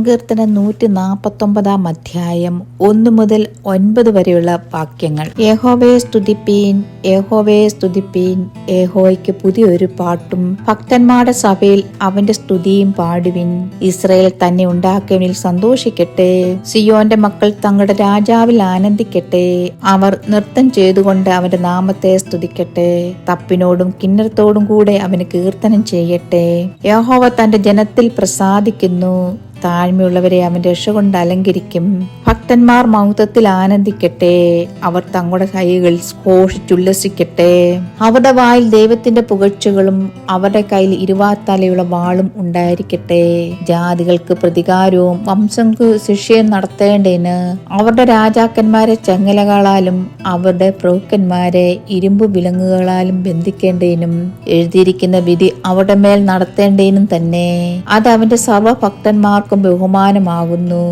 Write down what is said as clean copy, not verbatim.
സങ്കീർത്തനം 149 അധ്യായം 1 മുതൽ 9 വരെയുള്ള വാക്യങ്ങൾ. യഹോവയെ സ്തുതിപ്പീൻ, യഹോവയെ സ്തുതിപ്പീൻ, യഹോവയ്ക്ക് പുതിയൊരു പാട്ടും ഭക്തന്മാരുടെ സഭയിൽ അവന്റെ സ്തുതിയും പാടുവിൻ. ഇസ്രായേൽ തന്നെ ഉണ്ടാക്കിയവനിൽ സന്തോഷിക്കട്ടെ, സിയോന്റെ മക്കൾ തങ്ങളുടെ രാജാവിൽ ആനന്ദിക്കട്ടെ. അവർ നൃത്തം ചെയ്തുകൊണ്ട് അവന്റെ നാമത്തെ സ്തുതിക്കട്ടെ, തപ്പിനോടും കിന്നരത്തോടും കൂടെ അവന് കീർത്തനം ചെയ്യട്ടെ. യഹോവ തന്റെ ജനത്തിൽ പ്രസാദിക്കുന്നു, താഴ്മയുള്ളവരെ അവൻ രക്ഷ കൊണ്ട് അലങ്കരിക്കും. ഭക്തന്മാർ മൗത്തത്തിൽ ആനന്ദിക്കട്ടെ, അവർ തങ്ങളുടെ കൈകളിൽ ഘോഷിച്ചുല്ലസിക്കട്ടെ. അവരുടെ വായിൽ ദൈവത്തിന്റെ പുകഴ്ചകളും അവരുടെ കയ്യിൽ ഇരുവാത്തലയുള്ള വാളും ഉണ്ടായിരിക്കട്ടെ. ജാതികൾക്ക് പ്രതികാരവും വംശങ്ങൾക്ക് ശിക്ഷയും നടത്തേണ്ടതിന് അവരുടെ രാജാക്കന്മാരെ ചങ്ങലകളാലും അവരുടെ പ്രഭുക്കന്മാരെ ഇരുമ്പു വിലങ്ങുകളാലും ബന്ധിക്കേണ്ടതിനും എഴുതിയിരിക്കുന്ന വിധി അവരുടെ മേൽ നടത്തേണ്ടതിനും തന്നെ. അത് അവന്റെ സർവ്വഭക്തന്മാർക്കും ബഹുമാനമാകുന്നു.